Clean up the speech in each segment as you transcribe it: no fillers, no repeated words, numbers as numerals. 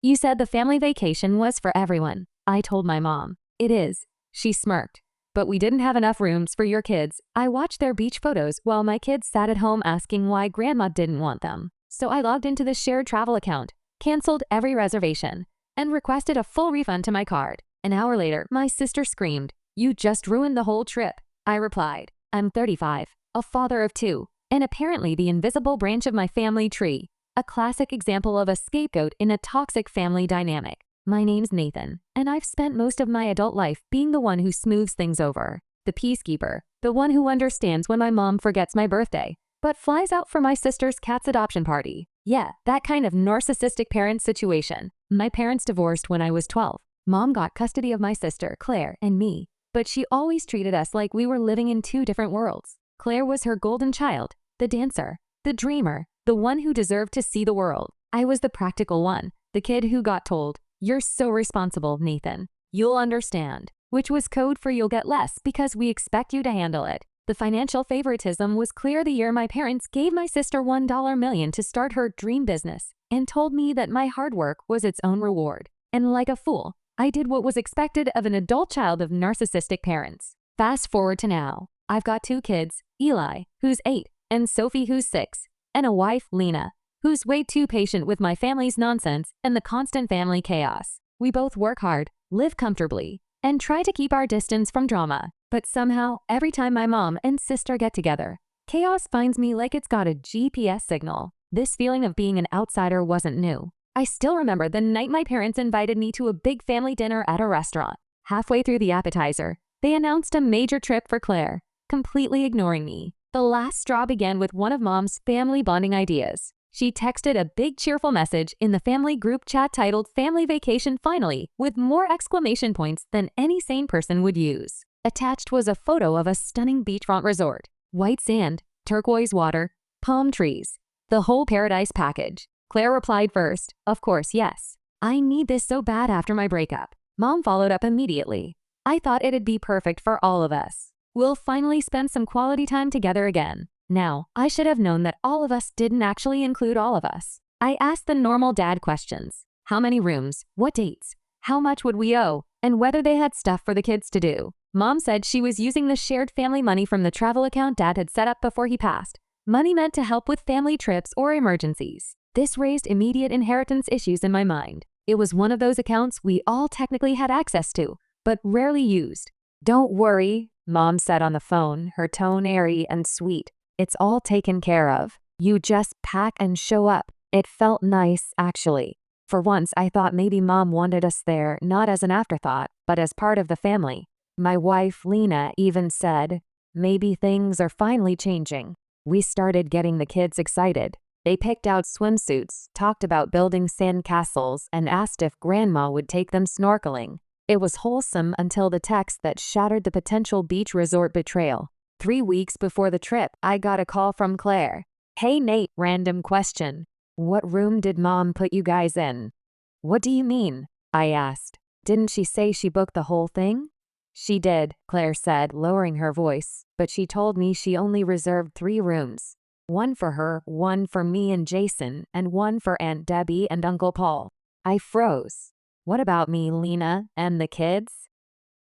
You said the family vacation was for everyone. I told my mom. It is. She smirked. But we didn't have enough rooms for your kids. I watched their beach photos while my kids sat at home asking why grandma didn't want them. So I logged into the shared travel account, canceled every reservation, and requested a full refund to my card. An hour later, my sister screamed, "You just ruined the whole trip." I replied, "I'm 35, a father of 2, and apparently the invisible branch of my family tree. A classic example of a scapegoat in a toxic family dynamic. My name's Nathan, and I've spent most of my adult life being the one who smooths things over. The peacekeeper, the one who understands when my mom forgets my birthday, but flies out for my sister's cat's adoption party. Yeah, that kind of narcissistic parent situation. My parents divorced when I was 12. Mom got custody of my sister, Claire, and me, but she always treated us like we were living in 2 different worlds. Claire was her golden child, the dancer, the dreamer, the one who deserved to see the world. I was the practical one, the kid who got told, "You're so responsible, Nathan. You'll understand," which was code for "you'll get less because we expect you to handle it." The financial favoritism was clear the year my parents gave my sister $1 million to start her dream business and told me that my hard work was its own reward. And like a fool, I did what was expected of an adult child of narcissistic parents. Fast forward to now. I've got 2 kids, Eli, who's 8, and Sophie, who's 6, and a wife, Lena, who's way too patient with my family's nonsense and the constant family chaos. We both work hard, live comfortably, and try to keep our distance from drama. But somehow, every time my mom and sister get together, chaos finds me like it's got a GPS signal. This feeling of being an outsider wasn't new. I still remember the night my parents invited me to a big family dinner at a restaurant. Halfway through the appetizer, they announced a major trip for Claire, completely ignoring me. The last straw began with one of Mom's family bonding ideas. She texted a big cheerful message in the family group chat titled "Family Vacation Finally" with more exclamation points than any sane person would use. Attached was a photo of a stunning beachfront resort. White sand, turquoise water, palm trees. The whole paradise package. Claire replied first, "Of course, yes. I need this so bad after my breakup." Mom followed up immediately. "I thought it'd be perfect for all of us. We'll finally spend some quality time together again." Now, I should have known that all of us didn't actually include all of us. I asked the normal dad questions. How many rooms? What dates? How much would we owe? And whether they had stuff for the kids to do. Mom said she was using the shared family money from the travel account Dad had set up before he passed. Money meant to help with family trips or emergencies. This raised immediate inheritance issues in my mind. It was one of those accounts we all technically had access to, but rarely used. "Don't worry," Mom said on the phone, her tone airy and sweet. "It's all taken care of. You just pack and show up." It felt nice, actually. For once, I thought maybe Mom wanted us there, not as an afterthought, but as part of the family. My wife, Lena, even said, "Maybe things are finally changing." We started getting the kids excited. They picked out swimsuits, talked about building sand castles, and asked if Grandma would take them snorkeling. It was wholesome until the text that shattered the potential beach resort betrayal. 3 weeks before the trip, I got a call from Claire. "Hey Nate, random question. What room did Mom put you guys in?" "What do you mean?" I asked. "Didn't she say she booked the whole thing?" "She did," Claire said, lowering her voice, "but she told me she only reserved 3 rooms. One for her, one for me and Jason, and one for Aunt Debbie and Uncle Paul." I froze. "What about me, Lena, and the kids?"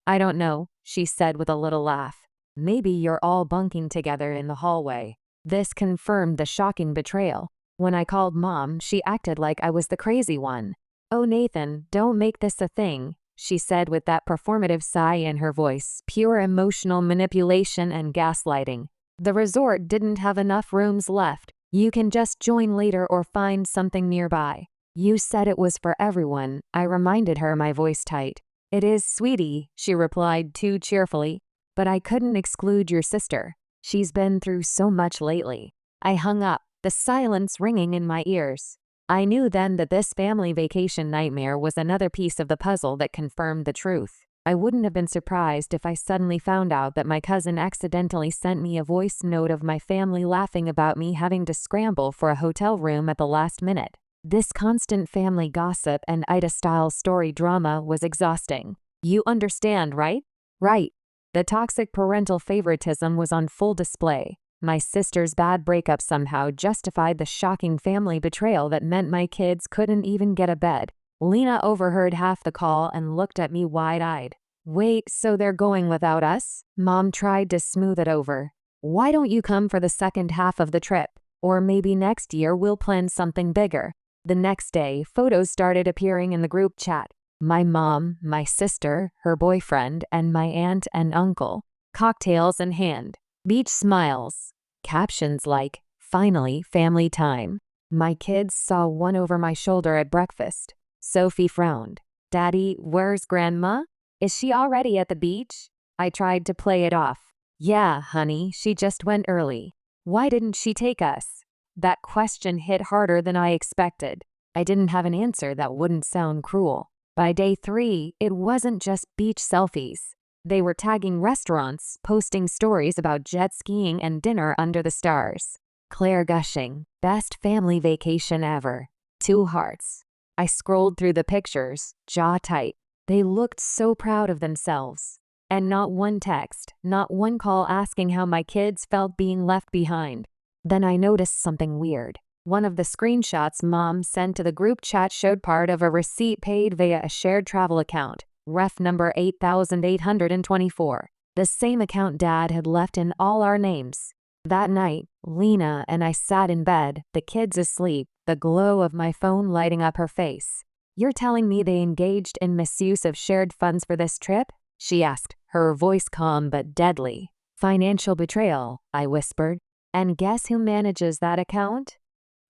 "I don't know," she said with a little laugh. "Maybe you're all bunking together in the hallway." This confirmed the shocking betrayal. When I called Mom, she acted like I was the crazy one. "Oh, Nathan, don't make this a thing," she said with that performative sigh in her voice, pure emotional manipulation and gaslighting. "The resort didn't have enough rooms left. You can just join later or find something nearby." "You said it was for everyone," I reminded her, my voice tight. "It is, sweetie," she replied too cheerfully, "but I couldn't exclude your sister. She's been through so much lately." I hung up, the silence ringing in my ears. I knew then that this family vacation nightmare was another piece of the puzzle that confirmed the truth. I wouldn't have been surprised if I suddenly found out that my cousin accidentally sent me a voice note of my family laughing about me having to scramble for a hotel room at the last minute. This constant family gossip and Ida-style story drama was exhausting. You understand, right? Right. The toxic parental favoritism was on full display. My sister's bad breakup somehow justified the shocking family betrayal that meant my kids couldn't even get a bed. Lena overheard half the call and looked at me wide-eyed. Wait, so they're going without us? Mom tried to smooth it over. Why don't you come for the second half of the trip? Or maybe next year we'll plan something bigger. The next day, photos started appearing in the group chat. My mom, my sister, her boyfriend, and my aunt and uncle. Cocktails in hand. Beach smiles. Captions like, "Finally, family time." My kids saw one over my shoulder at breakfast. Sophie frowned. "Daddy, where's Grandma? Is she already at the beach?" I tried to play it off. "Yeah, honey, she just went early." "Why didn't she take us?" That question hit harder than I expected. I didn't have an answer that wouldn't sound cruel. By day 3, it wasn't just beach selfies. They were tagging restaurants, posting stories about jet skiing and dinner under the stars. Claire gushing, "Best family vacation ever." 2 hearts. I scrolled through the pictures, jaw tight. They looked so proud of themselves. And not one text, not one call asking how my kids felt being left behind. Then I noticed something weird. One of the screenshots Mom sent to the group chat showed part of a receipt paid via a shared travel account, ref number 8824, the same account Dad had left in all our names. That night, Lena and I sat in bed, the kids asleep, the glow of my phone lighting up her face. "You're telling me they engaged in misuse of shared funds for this trip?" she asked, her voice calm but deadly. "Financial betrayal," I whispered. "And guess who manages that account?"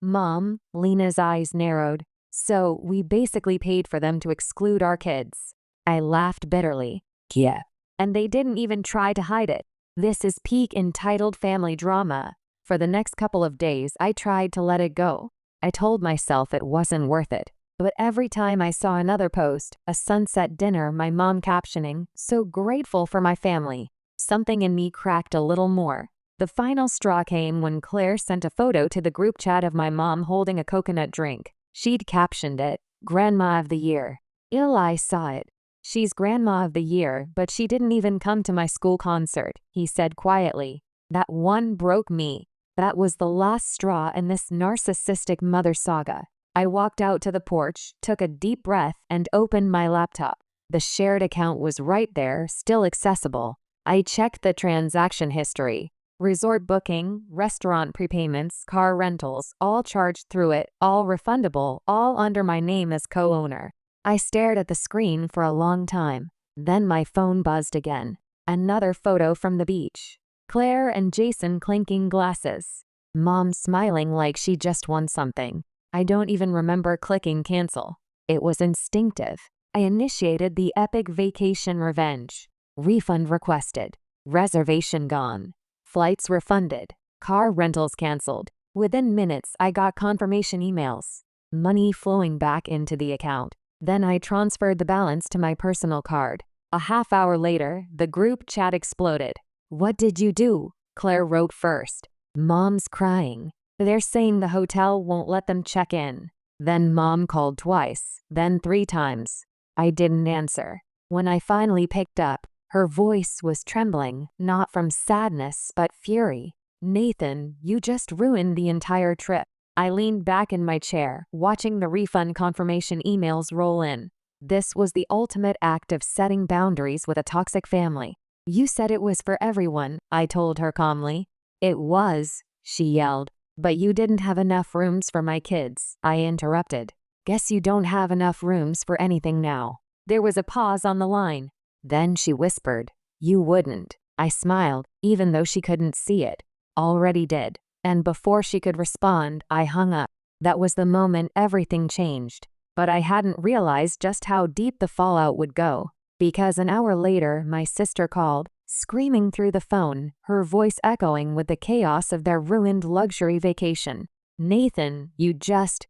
"Mom." Lena's eyes narrowed. "So we basically paid for them to exclude our kids." I laughed bitterly. "Yeah. And they didn't even try to hide it. This is peak entitled family drama." For the next couple of days, I tried to let it go. I told myself it wasn't worth it. But every time I saw another post, a sunset dinner, my mom captioning, "So grateful for my family," something in me cracked a little more. The final straw came when Claire sent a photo to the group chat of my mom holding a coconut drink. She'd captioned it, "Grandma of the Year." Eli saw it. "She's Grandma of the Year, but she didn't even come to my school concert," he said quietly. That one broke me. That was the last straw in this narcissistic mother saga. I walked out to the porch, took a deep breath, and opened my laptop. The shared account was right there, still accessible. I checked the transaction history. Resort booking, restaurant prepayments, car rentals, all charged through it, all refundable, all under my name as co-owner. I stared at the screen for a long time. Then my phone buzzed again. Another photo from the beach. Claire and Jason clinking glasses. Mom smiling like she just won something. I don't even remember clicking cancel. It was instinctive. I initiated the epic vacation revenge. Refund requested. Reservation gone. Flights refunded. Car rentals canceled. Within minutes, I got confirmation emails. Money flowing back into the account. Then I transferred the balance to my personal card. A half hour later, the group chat exploded. "What did you do?" Claire wrote first. "Mom's crying. They're saying the hotel won't let them check in." Then Mom called twice, then 3 times. I didn't answer. When I finally picked up, her voice was trembling, not from sadness but fury. "Nathan, you just ruined the entire trip." I leaned back in my chair, watching the refund confirmation emails roll in. This was the ultimate act of setting boundaries with a toxic family. "You said it was for everyone," I told her calmly. "It was," she yelled. "But you didn't have enough rooms for my kids," I interrupted. "Guess you don't have enough rooms for anything now." There was a pause on the line. Then she whispered, "You wouldn't." I smiled, even though she couldn't see it. "Already did." And before she could respond, I hung up. That was the moment everything changed. But I hadn't realized just how deep the fallout would go. Because an hour later, my sister called, screaming through the phone, her voice echoing with the chaos of their ruined luxury vacation. "Nathan, you just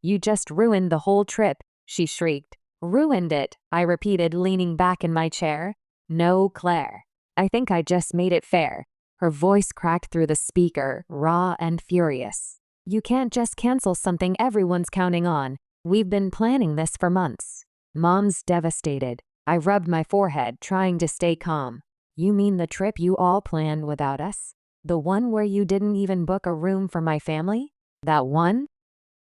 ruined the whole trip," she shrieked. "Ruined it," I repeated, leaning back in my chair. "No, Claire. I think I just made it fair." Her voice cracked through the speaker, raw and furious. "You can't just cancel something everyone's counting on. We've been planning this for months." Mom's devastated. I rubbed my forehead, trying to stay calm. "You mean the trip you all planned without us? The one where you didn't even book a room for my family? That one?"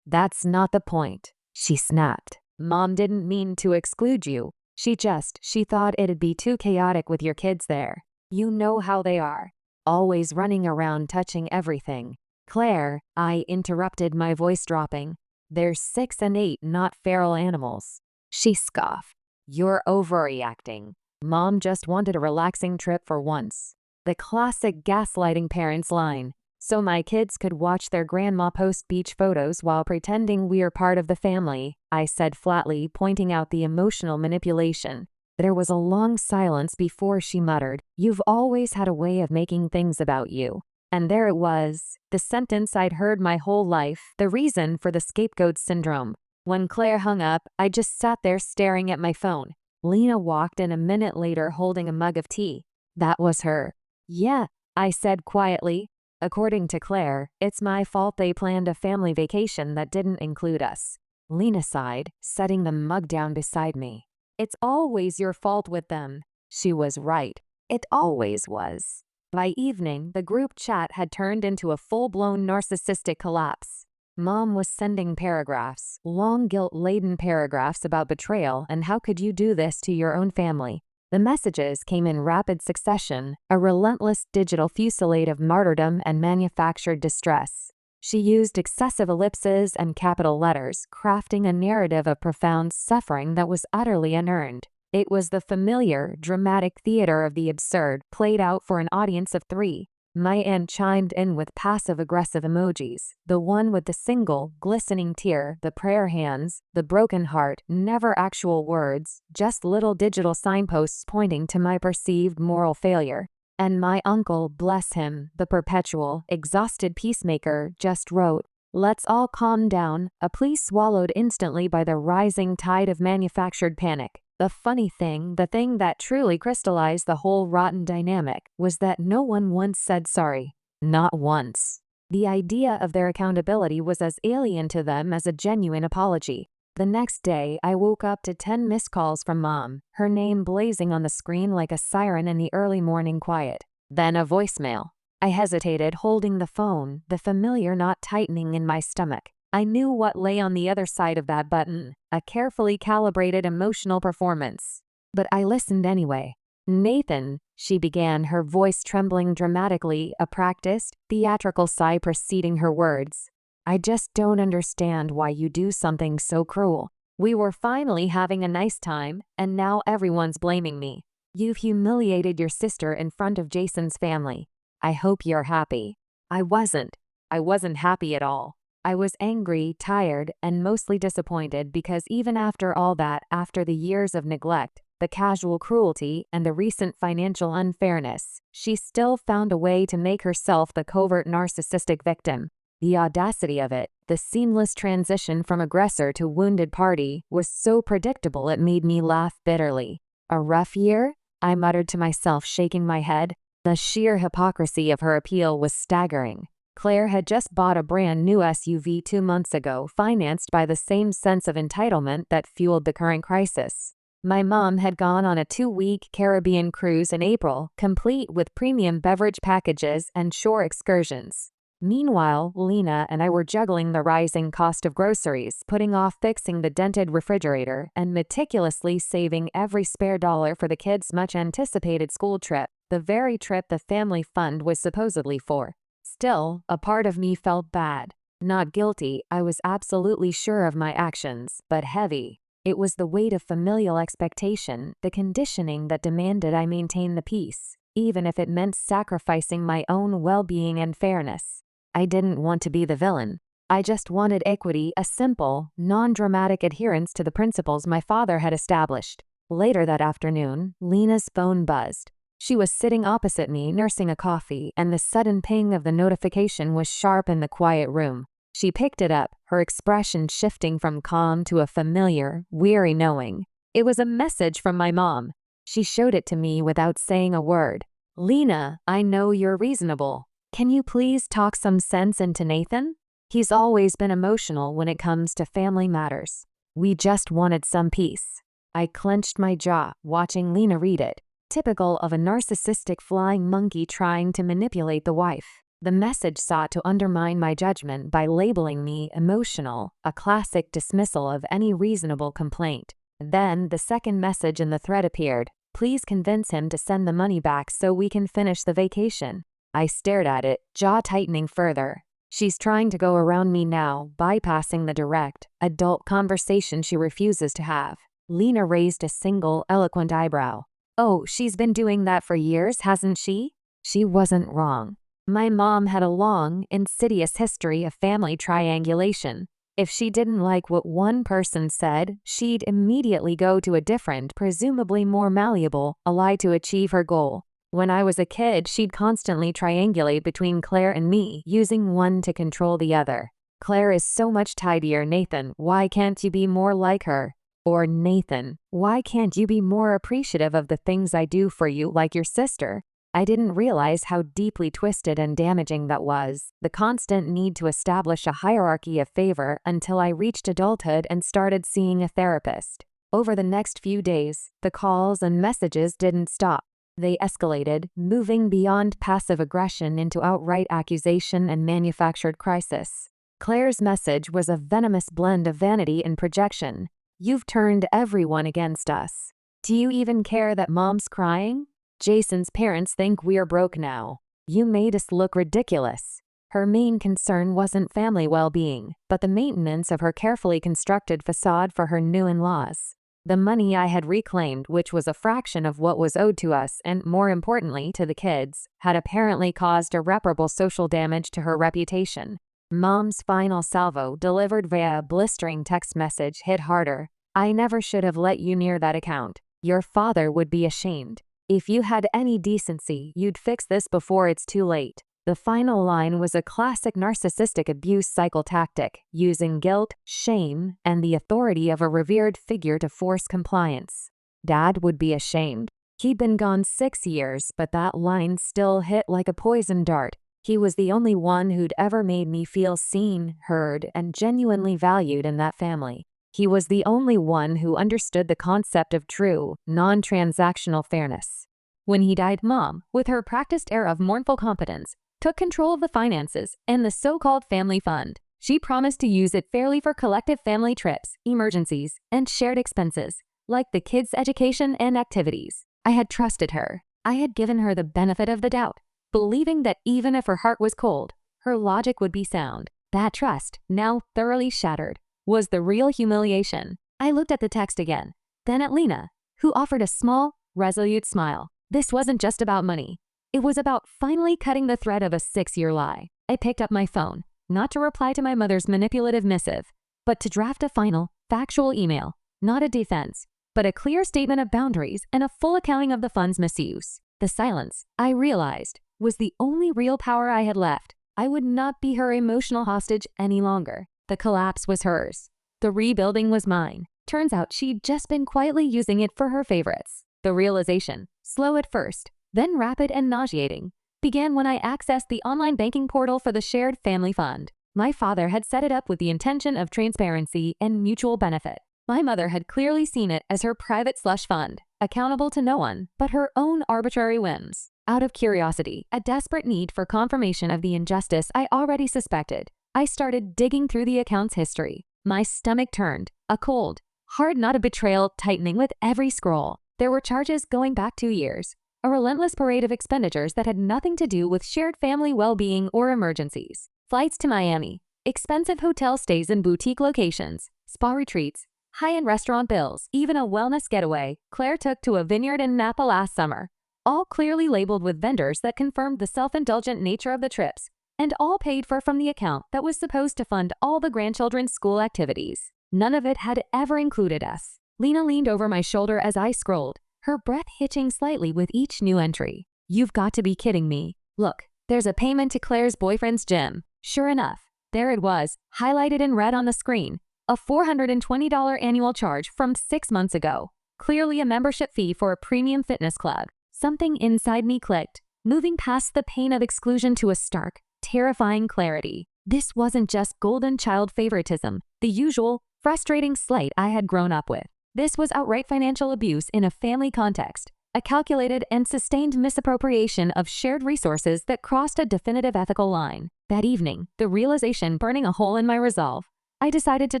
"That's not the point," she snapped. Mom didn't mean to exclude you. She thought it'd be too chaotic with your kids there. You know how they are. Always running around touching everything. Claire, I interrupted, my voice dropping. They're 6 and 8, not feral animals. She scoffed. You're overreacting. Mom just wanted a relaxing trip for once. The classic gaslighting parents line. So my kids could watch their grandma post beach photos while pretending we're part of the family, I said flatly, pointing out the emotional manipulation. There was a long silence before she muttered, "You've always had a way of making things about you." And there it was, the sentence I'd heard my whole life, the reason for the scapegoat syndrome. When Claire hung up, I just sat there staring at my phone. Lena walked in a minute later holding a mug of tea. That was her. Yeah, I said quietly. According to Claire, it's my fault they planned a family vacation that didn't include us. Lena sighed, setting the mug down beside me. It's always your fault with them. She was right. It always was. By evening, the group chat had turned into a full-blown narcissistic collapse. Mom was sending paragraphs, long guilt-laden paragraphs about betrayal and how could you do this to your own family. The messages came in rapid succession, a relentless digital fusillade of martyrdom and manufactured distress. She used excessive ellipses and capital letters, crafting a narrative of profound suffering that was utterly unearned. It was the familiar, dramatic theater of the absurd, played out for an audience of 3. My aunt chimed in with passive-aggressive emojis, the one with the single, glistening tear, the prayer hands, the broken heart, never actual words, just little digital signposts pointing to my perceived moral failure. And my uncle, bless him, the perpetual, exhausted peacemaker, just wrote, "Let's all calm down," a plea swallowed instantly by the rising tide of manufactured panic. The funny thing, the thing that truly crystallized the whole rotten dynamic, was that no one once said sorry. Not once. The idea of their accountability was as alien to them as a genuine apology. The next day, I woke up to 10 missed calls from Mom, her name blazing on the screen like a siren in the early morning quiet. Then a voicemail. I hesitated, holding the phone, the familiar knot tightening in my stomach. I knew what lay on the other side of that button, a carefully calibrated emotional performance. But I listened anyway. "Nathan," she began, her voice trembling dramatically, a practiced, theatrical sigh preceding her words. "I just don't understand why you do something so cruel. We were finally having a nice time, and now everyone's blaming me. You've humiliated your sister in front of Jason's family. I hope you're happy." I wasn't. I wasn't happy at all. I was angry, tired, and mostly disappointed because even after all that, after the years of neglect, the casual cruelty, and the recent financial unfairness, she still found a way to make herself the covert narcissistic victim. The audacity of it, the seamless transition from aggressor to wounded party, was so predictable it made me laugh bitterly. "A rough year?" I muttered to myself, shaking my head. The sheer hypocrisy of her appeal was staggering. Claire had just bought a brand new SUV 2 months ago, financed by the same sense of entitlement that fueled the current crisis. My mom had gone on a 2-week Caribbean cruise in April, complete with premium beverage packages and shore excursions. Meanwhile, Lena and I were juggling the rising cost of groceries, putting off fixing the dented refrigerator, and meticulously saving every spare dollar for the kids' much-anticipated school trip, the very trip the family fund was supposedly for. Still, a part of me felt bad. Not guilty, I was absolutely sure of my actions, but heavy. It was the weight of familial expectation, the conditioning that demanded I maintain the peace, even if it meant sacrificing my own well-being and fairness. I didn't want to be the villain. I just wanted equity, a simple, non-dramatic adherence to the principles my father had established. Later that afternoon, Lena's phone buzzed. She was sitting opposite me, nursing a coffee, and the sudden ping of the notification was sharp in the quiet room. She picked it up, her expression shifting from calm to a familiar, weary knowing. It was a message from my mom. She showed it to me without saying a word. "Lena, I know you're reasonable. Can you please talk some sense into Nathan? He's always been emotional when it comes to family matters. We just wanted some peace." I clenched my jaw, watching Lena read it. Typical of a narcissistic flying monkey trying to manipulate the wife. The message sought to undermine my judgment by labeling me emotional, a classic dismissal of any reasonable complaint. Then the second message in the thread appeared. Please convince him to send the money back so we can finish the vacation. I stared at it, jaw tightening further. She's trying to go around me now, bypassing the direct, adult conversation she refuses to have. Lena raised a single, eloquent eyebrow. Oh, she's been doing that for years, hasn't she? She wasn't wrong. My mom had a long, insidious history of family triangulation. If she didn't like what one person said, she'd immediately go to a different, presumably more malleable, ally to achieve her goal. When I was a kid, she'd constantly triangulate between Claire and me, using one to control the other. Claire is so much tidier, Nathan, why can't you be more like her? Or Nathan, why can't you be more appreciative of the things I do for you like your sister? I didn't realize how deeply twisted and damaging that was, the constant need to establish a hierarchy of favor until I reached adulthood and started seeing a therapist. Over the next few days, the calls and messages didn't stop. They escalated, moving beyond passive aggression into outright accusation and manufactured crisis. Claire's message was a venomous blend of vanity and projection. You've turned everyone against us. Do you even care that Mom's crying? Jason's parents think we're broke now. You made us look ridiculous. Her main concern wasn't family well-being, but the maintenance of her carefully constructed facade for her new in-laws. The money I had reclaimed, which was a fraction of what was owed to us and, more importantly, to the kids, had apparently caused irreparable social damage to her reputation. Mom's final salvo, delivered via a blistering text message, hit harder. I never should have let you near that account. Your father would be ashamed. If you had any decency, you'd fix this before it's too late. The final line was a classic narcissistic abuse cycle tactic, using guilt, shame, and the authority of a revered figure to force compliance. Dad would be ashamed. He'd been gone 6 years, but that line still hit like a poison dart. He was the only one who'd ever made me feel seen, heard, and genuinely valued in that family. He was the only one who understood the concept of true, non-transactional fairness. When he died, Mom, with her practiced air of mournful competence, took control of the finances and the so-called family fund. She promised to use it fairly for collective family trips, emergencies, and shared expenses, like the kids' education and activities. I had trusted her. I had given her the benefit of the doubt, believing that even if her heart was cold, her logic would be sound. That trust, now thoroughly shattered, was the real humiliation. I looked at the text again, then at Lena, who offered a small, resolute smile. This wasn't just about money. It was about finally cutting the thread of a 6-year lie. I picked up my phone, not to reply to my mother's manipulative missive, but to draft a final, factual email, not a defense, but a clear statement of boundaries and a full accounting of the fund's misuse. The silence, I realized, was the only real power I had left. I would not be her emotional hostage any longer. The collapse was hers. The rebuilding was mine. Turns out she'd just been quietly using it for her favorites. The realization, slow at first, then rapid and nauseating, began when I accessed the online banking portal for the shared family fund. My father had set it up with the intention of transparency and mutual benefit. My mother had clearly seen it as her private slush fund, accountable to no one but her own arbitrary whims. Out of curiosity, a desperate need for confirmation of the injustice I already suspected, I started digging through the account's history. My stomach turned, a cold, hard knot of betrayal tightening with every scroll. There were charges going back 2 years, a relentless parade of expenditures that had nothing to do with shared family well-being or emergencies. Flights to Miami, expensive hotel stays in boutique locations, spa retreats, high-end restaurant bills, even a wellness getaway Claire took to a vineyard in Napa last summer, all clearly labeled with vendors that confirmed the self-indulgent nature of the trips, and all paid for from the account that was supposed to fund all the grandchildren's school activities. None of it had ever included us. Lena leaned over my shoulder as I scrolled, her breath hitching slightly with each new entry. You've got to be kidding me. Look, there's a payment to Claire's boyfriend's gym. Sure enough, there it was, highlighted in red on the screen. A $420 annual charge from 6 months ago. Clearly a membership fee for a premium fitness club. Something inside me clicked, moving past the pain of exclusion to a stark, terrifying clarity. This wasn't just golden child favoritism, the usual, frustrating slight I had grown up with. This was outright financial abuse in a family context, a calculated and sustained misappropriation of shared resources that crossed a definitive ethical line. That evening, the realization burning a hole in my resolve, I decided to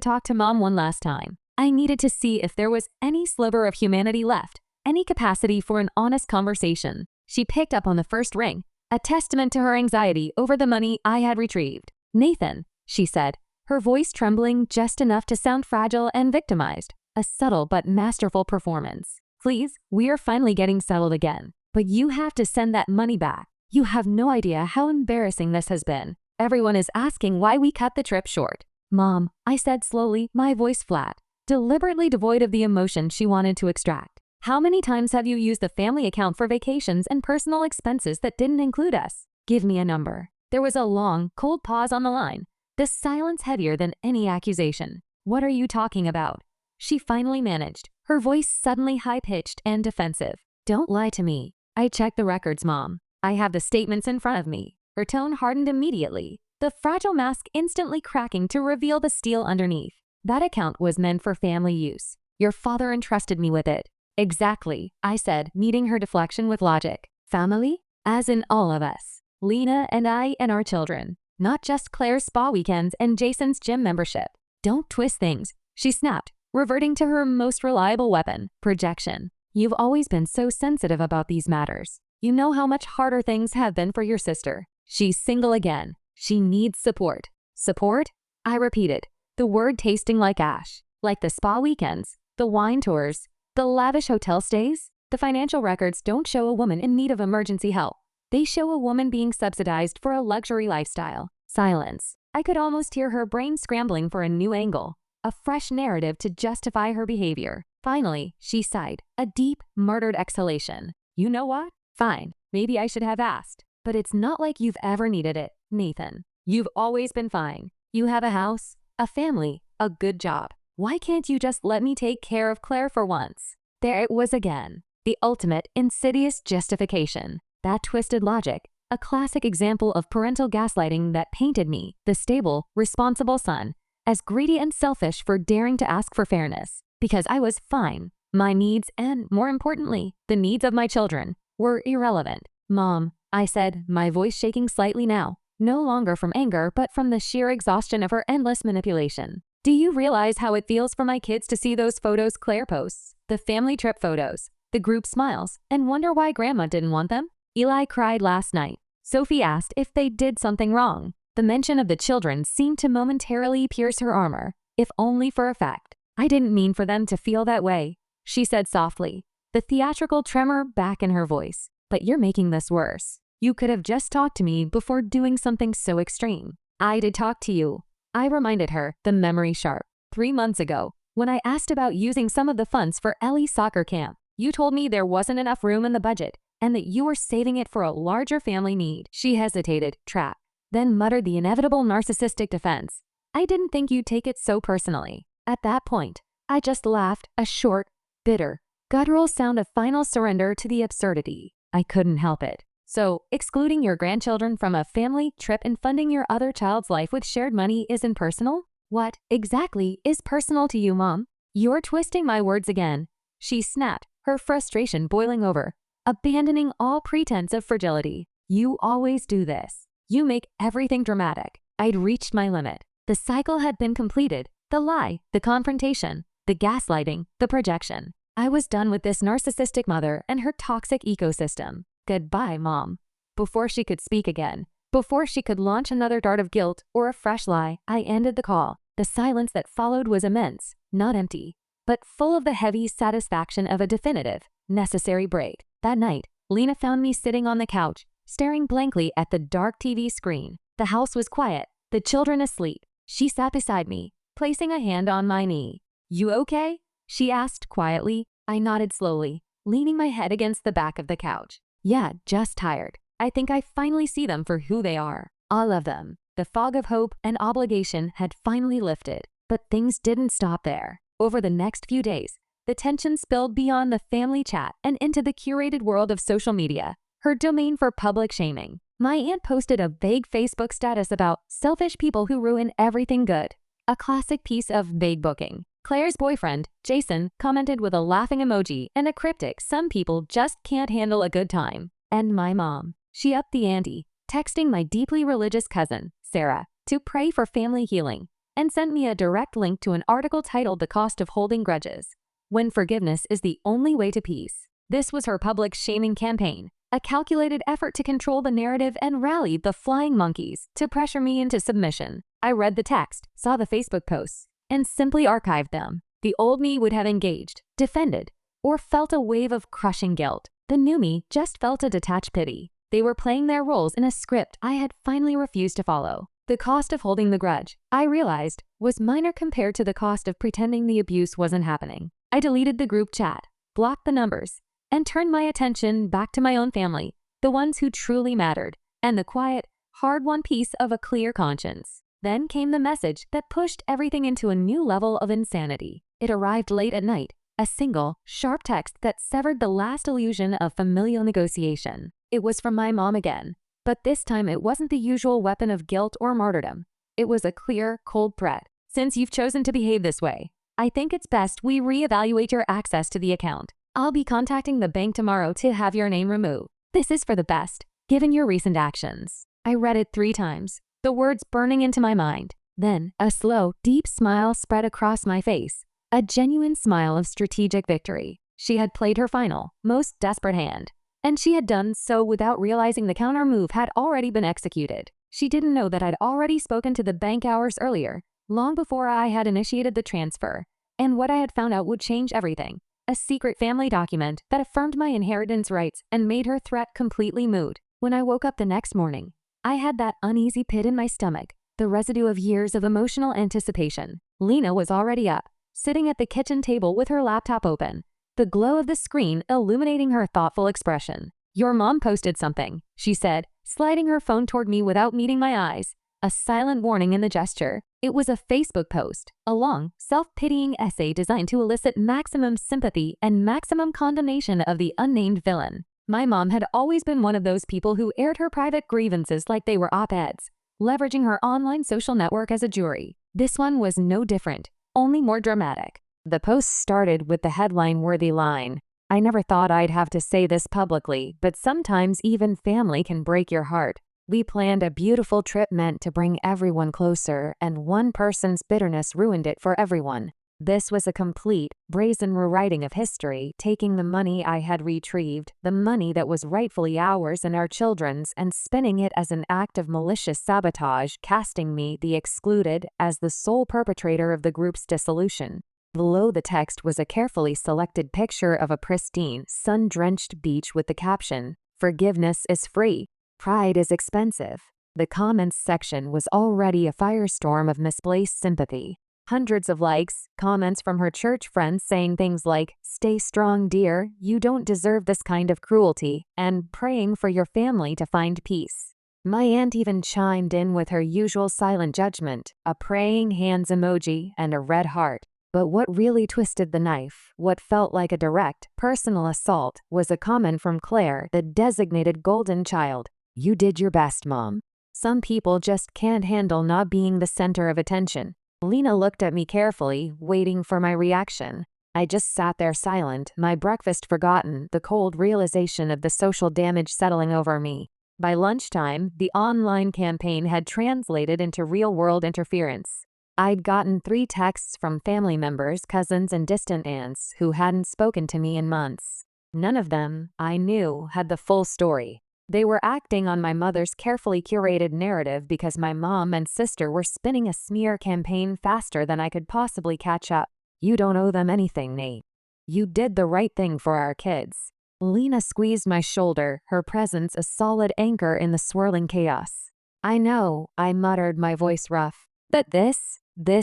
talk to Mom one last time. I needed to see if there was any sliver of humanity left, any capacity for an honest conversation. She picked up on the first ring, a testament to her anxiety over the money I had retrieved. "Nathan," she said, her voice trembling just enough to sound fragile and victimized. A subtle but masterful performance. "Please, we are finally getting settled again. But you have to send that money back. You have no idea how embarrassing this has been. Everyone is asking why we cut the trip short." "Mom," I said slowly, my voice flat, deliberately devoid of the emotion she wanted to extract. "How many times have you used the family account for vacations and personal expenses that didn't include us? Give me a number." There was a long, cold pause on the line, the silence heavier than any accusation. "What are you talking about?" She finally managed, her voice suddenly high-pitched and defensive. "Don't lie to me. I checked the records, Mom. I have the statements in front of me." Her tone hardened immediately, the fragile mask instantly cracking to reveal the steel underneath. "That account was meant for family use. Your father entrusted me with it." "Exactly," I said, meeting her deflection with logic. "Family? As in all of us. Lena and I and our children. Not just Claire's spa weekends and Jason's gym membership." "Don't twist things," she snapped, reverting to her most reliable weapon, projection. "You've always been so sensitive about these matters. You know how much harder things have been for your sister. She's single again. She needs support." "Support?" I repeated, the word tasting like ash. "Like the spa weekends, the wine tours, the lavish hotel stays?" The financial records don't show a woman in need of emergency help. They show a woman being subsidized for a luxury lifestyle. Silence. I could almost hear her brain scrambling for a new angle, a fresh narrative to justify her behavior. Finally, she sighed, a deep, murdered exhalation. "You know what? Fine, maybe I should have asked. But it's not like you've ever needed it, Nathan. You've always been fine. You have a house, a family, a good job. Why can't you just let me take care of Claire for once?" There it was again, the ultimate insidious justification. That twisted logic, a classic example of parental gaslighting that painted me, the stable, responsible son, as greedy and selfish for daring to ask for fairness. Because I was fine. My needs and, more importantly, the needs of my children, were irrelevant. "Mom," I said, my voice shaking slightly now, no longer from anger but from the sheer exhaustion of her endless manipulation. "Do you realize how it feels for my kids to see those photos Claire posts? The family trip photos, the group smiles, and wonder why Grandma didn't want them? Eli cried last night. Sophie asked if they did something wrong." The mention of the children seemed to momentarily pierce her armor, if only for effect. "I didn't mean for them to feel that way," she said softly, the theatrical tremor back in her voice. "But you're making this worse. You could have just talked to me before doing something so extreme." "I did talk to you," I reminded her, the memory sharp. 3 months ago, when I asked about using some of the funds for Ellie's soccer camp. You told me there wasn't enough room in the budget and that you were saving it for a larger family need." She hesitated, trapped, then muttered the inevitable narcissistic defense. "I didn't think you'd take it so personally." At that point, I just laughed, a short, bitter, guttural sound of final surrender to the absurdity. I couldn't help it. "So, excluding your grandchildren from a family trip and funding your other child's life with shared money isn't personal? What, exactly, is personal to you, Mom?" "You're twisting my words again," she snapped, her frustration boiling over, abandoning all pretense of fragility. "You always do this. You make everything dramatic." I'd reached my limit. The cycle had been completed. The lie, the confrontation, the gaslighting, the projection. I was done with this narcissistic mother and her toxic ecosystem. Goodbye, Mom. Before she could speak again, before she could launch another dart of guilt or a fresh lie, I ended the call. The silence that followed was immense, not empty, but full of the heavy satisfaction of a definitive, necessary break. That night, Lena found me sitting on the couch, staring blankly at the dark TV screen. The house was quiet, the children asleep. She sat beside me, placing a hand on my knee. "You okay?" she asked quietly. I nodded slowly, leaning my head against the back of the couch. "Yeah, just tired. I think I finally see them for who they are. All of them." The fog of hope and obligation had finally lifted, but things didn't stop there. Over the next few days, the tension spilled beyond the family chat and into the curated world of social media, her domain for public shaming. My aunt posted a vague Facebook status about selfish people who ruin everything good, a classic piece of vague booking. Claire's boyfriend, Jason, commented with a laughing emoji and a cryptic "some people just can't handle a good time." And my mom. She upped the ante, texting my deeply religious cousin, Sarah, to pray for family healing, and sent me a direct link to an article titled "The Cost of Holding Grudges: When Forgiveness is the Only Way to Peace." This was her public shaming campaign, a calculated effort to control the narrative and rally the flying monkeys to pressure me into submission. I read the text, saw the Facebook posts, and simply archived them. The old me would have engaged, defended, or felt a wave of crushing guilt. The new me just felt a detached pity. They were playing their roles in a script I had finally refused to follow. The cost of holding the grudge, I realized, was minor compared to the cost of pretending the abuse wasn't happening. I deleted the group chat, blocked the numbers, and turned my attention back to my own family, the ones who truly mattered, and the quiet, hard-won peace of a clear conscience. Then came the message that pushed everything into a new level of insanity. It arrived late at night, a single, sharp text that severed the last illusion of familial negotiation. It was from my mom again, but this time it wasn't the usual weapon of guilt or martyrdom. It was a clear, cold threat. "Since you've chosen to behave this way, I think it's best we reevaluate your access to the account. I'll be contacting the bank tomorrow to have your name removed. This is for the best, given your recent actions." I read it 3 times, the words burning into my mind. Then, a slow, deep smile spread across my face, a genuine smile of strategic victory. She had played her final, most desperate hand, and she had done so without realizing the counter move had already been executed. She didn't know that I'd already spoken to the bank hours earlier, long before I had initiated the transfer, and what I had found out would change everything. A secret family document that affirmed my inheritance rights and made her threat completely moot. When I woke up the next morning, I had that uneasy pit in my stomach, the residue of years of emotional anticipation. Lena was already up, sitting at the kitchen table with her laptop open, the glow of the screen illuminating her thoughtful expression. "Your mom posted something," she said, sliding her phone toward me without meeting my eyes, a silent warning in the gesture. It was a Facebook post, a long, self-pitying essay designed to elicit maximum sympathy and maximum condemnation of the unnamed villain. My mom had always been one of those people who aired her private grievances like they were op-eds, leveraging her online social network as a jury. This one was no different, only more dramatic. The post started with the headline-worthy line, "I never thought I'd have to say this publicly, but sometimes even family can break your heart. We planned a beautiful trip meant to bring everyone closer, and one person's bitterness ruined it for everyone." This was a complete, brazen rewriting of history, taking the money I had retrieved, the money that was rightfully ours and our children's, and spinning it as an act of malicious sabotage, casting me, the excluded, as the sole perpetrator of the group's dissolution. Below the text was a carefully selected picture of a pristine, sun-drenched beach with the caption, "Forgiveness is free. Pride is expensive." The comments section was already a firestorm of misplaced sympathy. Hundreds of likes, comments from her church friends saying things like, "Stay strong, dear, you don't deserve this kind of cruelty," and praying for your family to find peace. My aunt even chimed in with her usual silent judgment, a praying hands emoji and a red heart. But what really twisted the knife, what felt like a direct, personal assault, was a comment from Claire, the designated golden child. "You did your best, Mom. Some people just can't handle not being the center of attention." Lena looked at me carefully, waiting for my reaction. I just sat there silent, my breakfast forgotten, the cold realization of the social damage settling over me. By lunchtime, the online campaign had translated into real-world interference. I'd gotten 3 texts from family members, cousins, and distant aunts who hadn't spoken to me in months. None of them, I knew, had the full story. They were acting on my mother's carefully curated narrative because my mom and sister were spinning a smear campaign faster than I could possibly catch up. "You don't owe them anything, Nate. You did the right thing for our kids." Lena squeezed my shoulder, her presence a solid anchor in the swirling chaos. "I know," I muttered, my voice rough, "but this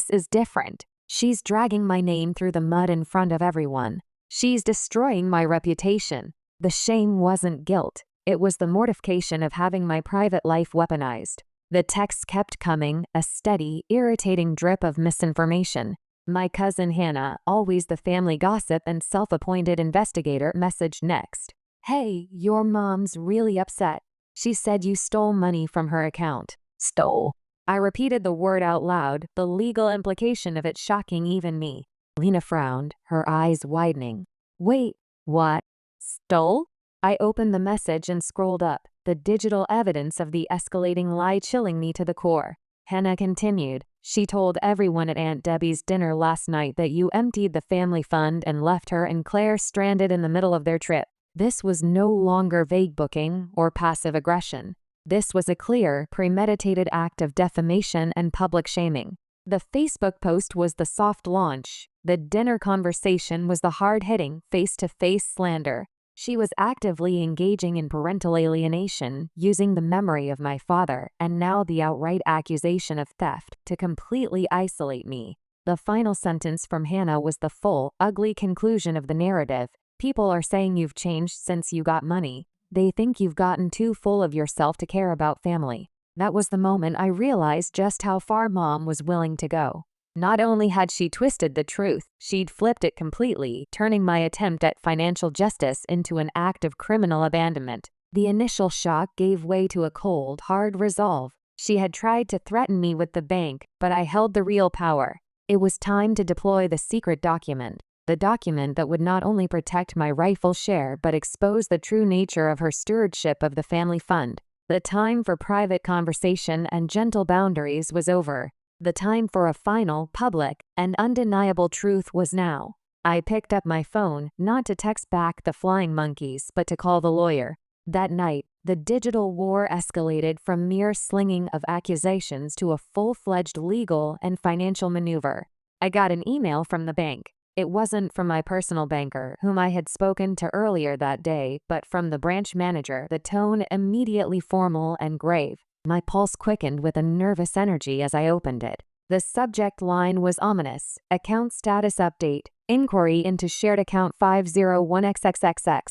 is different. She's dragging my name through the mud in front of everyone. She's destroying my reputation." The shame wasn't guilt. It was the mortification of having my private life weaponized. The texts kept coming, a steady, irritating drip of misinformation. My cousin Hannah, always the family gossip and self-appointed investigator, messaged next. "Hey, your mom's really upset. She said you stole money from her account." "Stole?" I repeated the word out loud, the legal implication of it shocking even me. Lena frowned, her eyes widening. Wait, what? Stole? I opened the message and scrolled up, the digital evidence of the escalating lie chilling me to the core. Hannah continued. She told everyone at Aunt Debbie's dinner last night that you emptied the family fund and left her and Claire stranded in the middle of their trip. This was no longer vague booking or passive aggression. This was a clear, premeditated act of defamation and public shaming. The Facebook post was the soft launch. The dinner conversation was the hard-hitting, face-to-face slander. She was actively engaging in parental alienation, using the memory of my father, and now the outright accusation of theft, to completely isolate me. The final sentence from Hannah was the full, ugly conclusion of the narrative. People are saying you've changed since you got money. They think you've gotten too full of yourself to care about family. That was the moment I realized just how far Mom was willing to go. Not only had she twisted the truth, she'd flipped it completely, turning my attempt at financial justice into an act of criminal abandonment. The initial shock gave way to a cold, hard resolve. She had tried to threaten me with the bank, but I held the real power. It was time to deploy the secret document. The document that would not only protect my rightful share but expose the true nature of her stewardship of the family fund. The time for private conversation and gentle boundaries was over. The time for a final, public, and undeniable truth was now. I picked up my phone, not to text back the flying monkeys, but to call the lawyer. That night, the digital war escalated from mere slinging of accusations to a full-fledged legal and financial maneuver. I got an email from the bank. It wasn't from my personal banker, whom I had spoken to earlier that day, but from the branch manager, the tone immediately formal and grave. My pulse quickened with a nervous energy as I opened it. The subject line was ominous. Account status update. Inquiry into shared account 501XXXX.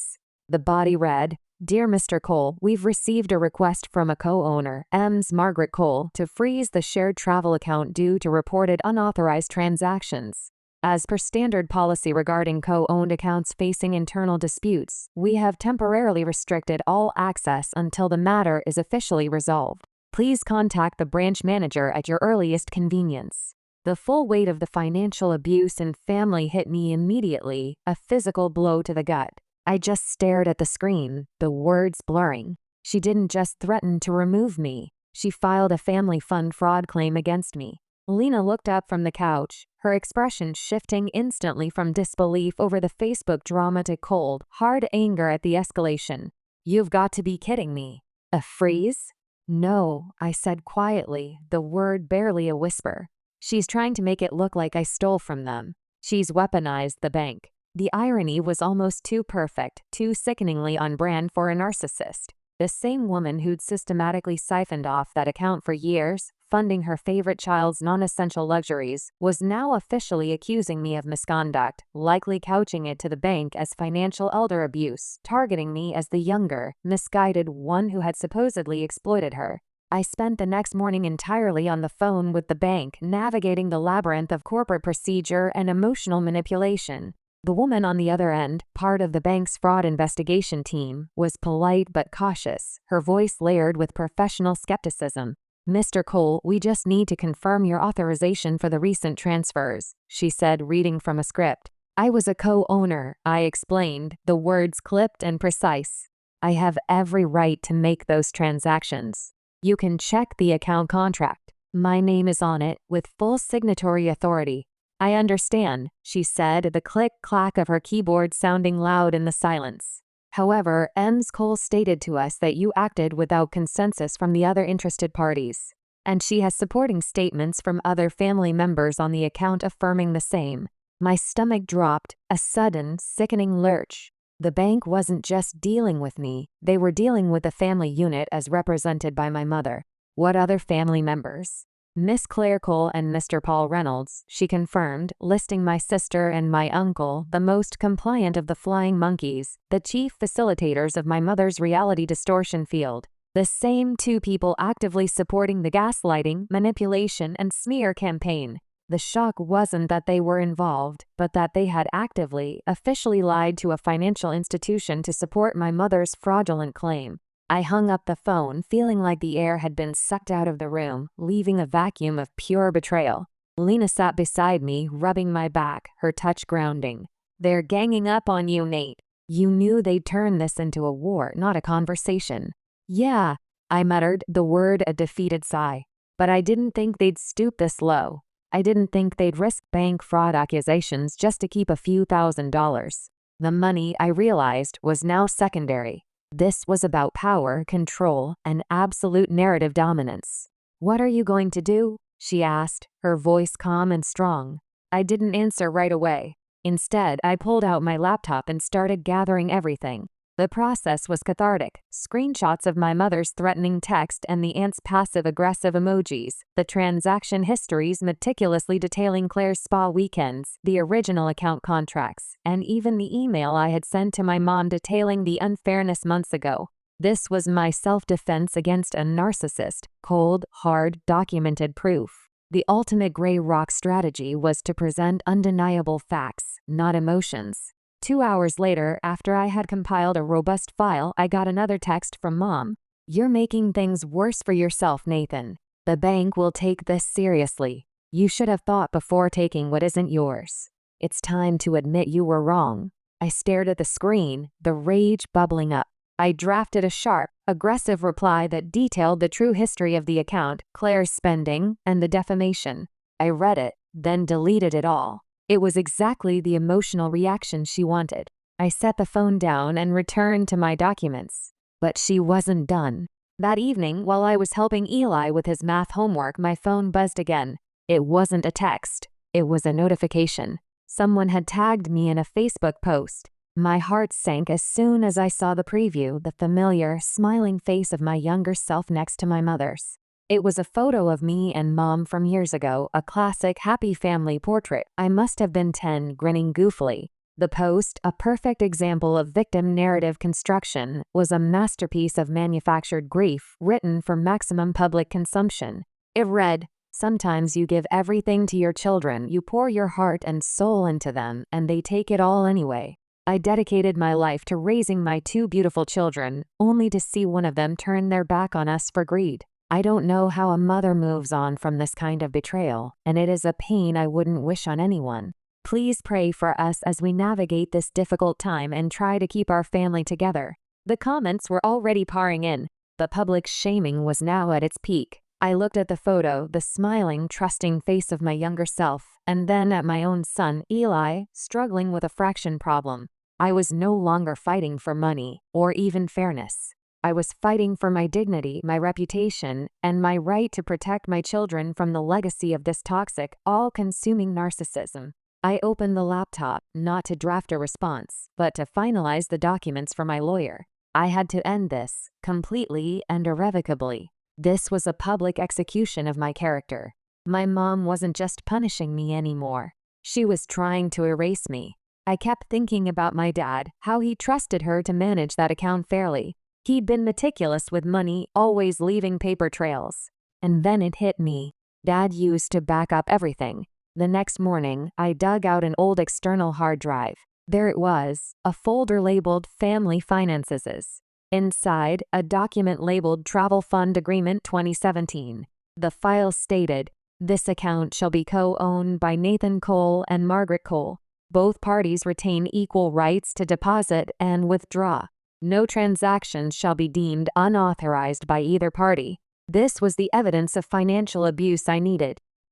The body read, Dear Mr. Cole, we've received a request from a co-owner, Ms. Margaret Cole, to freeze the shared travel account due to reported unauthorized transactions. As per standard policy regarding co-owned accounts facing internal disputes, we have temporarily restricted all access until the matter is officially resolved. Please contact the branch manager at your earliest convenience. The full weight of the financial abuse and family hit me immediately, a physical blow to the gut. I just stared at the screen, the words blurring. She didn't just threaten to remove me. She filed a family fund fraud claim against me. Lena looked up from the couch, her expression shifting instantly from disbelief over the Facebook drama to cold, hard anger at the escalation. You've got to be kidding me. A freeze? No, I said quietly, the word barely a whisper. She's trying to make it look like I stole from them. She's weaponized the bank. The irony was almost too perfect, too sickeningly on brand for a narcissist. The same woman who'd systematically siphoned off that account for years, funding her favorite child's non-essential luxuries, was now officially accusing me of misconduct, likely couching it to the bank as financial elder abuse, targeting me as the younger, misguided one who had supposedly exploited her. I spent the next morning entirely on the phone with the bank, navigating the labyrinth of corporate procedure and emotional manipulation. The woman on the other end, part of the bank's fraud investigation team, was polite but cautious, her voice layered with professional skepticism. Mr. Cole, we just need to confirm your authorization for the recent transfers, she said, reading from a script. I was a co-owner, I explained, the words clipped and precise. I have every right to make those transactions. You can check the account contract. My name is on it, with full signatory authority. I understand, she said, the click-clack of her keyboard sounding loud in the silence. However, Ms. Cole stated to us that you acted without consensus from the other interested parties, and she has supporting statements from other family members on the account affirming the same. My stomach dropped, a sudden, sickening lurch. The bank wasn't just dealing with me, they were dealing with the family unit as represented by my mother. What other family members? Miss Claire Cole and Mr. Paul Reynolds, she confirmed, listing my sister and my uncle, the most compliant of the flying monkeys, the chief facilitators of my mother's reality distortion field. The same two people actively supporting the gaslighting, manipulation, and smear campaign. The shock wasn't that they were involved, but that they had actively, officially lied to a financial institution to support my mother's fraudulent claim. I hung up the phone, feeling like the air had been sucked out of the room, leaving a vacuum of pure betrayal. Lena sat beside me, rubbing my back, her touch grounding. "They're ganging up on you, Nate. You knew they'd turn this into a war, not a conversation." "Yeah," I muttered, the word a defeated sigh. "But I didn't think they'd stoop this low. I didn't think they'd risk bank fraud accusations just to keep a few $1,000s. The money, I realized, was now secondary. This was about power, control, and absolute narrative dominance. "What are you going to do?" she asked, her voice calm and strong. I didn't answer right away. Instead, I pulled out my laptop and started gathering everything. The process was cathartic. Screenshots of my mother's threatening text and the aunt's passive-aggressive emojis, the transaction histories meticulously detailing Claire's spa weekends, the original account contracts, and even the email I had sent to my mom detailing the unfairness months ago. This was my self-defense against a narcissist, cold, hard, documented proof. The ultimate gray rock strategy was to present undeniable facts, not emotions. 2 hours later, after I had compiled a robust file, I got another text from Mom. "You're making things worse for yourself, Nathan. The bank will take this seriously. You should have thought before taking what isn't yours. It's time to admit you were wrong." I stared at the screen, the rage bubbling up. I drafted a sharp, aggressive reply that detailed the true history of the account, Claire's spending, and the defamation. I read it, then deleted it all. It was exactly the emotional reaction she wanted. I set the phone down and returned to my documents. But she wasn't done. That evening, while I was helping Eli with his math homework, my phone buzzed again. It wasn't a text. It was a notification. Someone had tagged me in a Facebook post. My heart sank as soon as I saw the preview, the familiar, smiling face of my younger self next to my mother's. It was a photo of me and Mom from years ago, a classic happy family portrait. I must have been 10, grinning goofily. The post, a perfect example of victim narrative construction, was a masterpiece of manufactured grief written for maximum public consumption. It read, "Sometimes you give everything to your children, you pour your heart and soul into them, and they take it all anyway. I dedicated my life to raising my 2 beautiful children, only to see one of them turn their back on us for greed. I don't know how a mother moves on from this kind of betrayal, and it is a pain I wouldn't wish on anyone. Please pray for us as we navigate this difficult time and try to keep our family together." The comments were already pouring in. The public shaming was now at its peak. I looked at the photo, the smiling, trusting face of my younger self, and then at my own son, Eli, struggling with a fraction problem. I was no longer fighting for money, or even fairness. I was fighting for my dignity, my reputation, and my right to protect my children from the legacy of this toxic, all-consuming narcissism. I opened the laptop, not to draft a response, but to finalize the documents for my lawyer. I had to end this, completely and irrevocably. This was a public execution of my character. My mom wasn't just punishing me anymore. She was trying to erase me. I kept thinking about my dad, how he trusted her to manage that account fairly. He'd been meticulous with money, always leaving paper trails. And then it hit me. Dad used to back up everything. The next morning, I dug out an old external hard drive. There it was, a folder labeled Family Finances. Inside, a document labeled Travel Fund Agreement 2017. The file stated, "This account shall be co-owned by Nathan Cole and Margaret Cole. Both parties retain equal rights to deposit and withdraw. No transactions shall be deemed unauthorized by either party." This was the evidence of financial abuse I needed.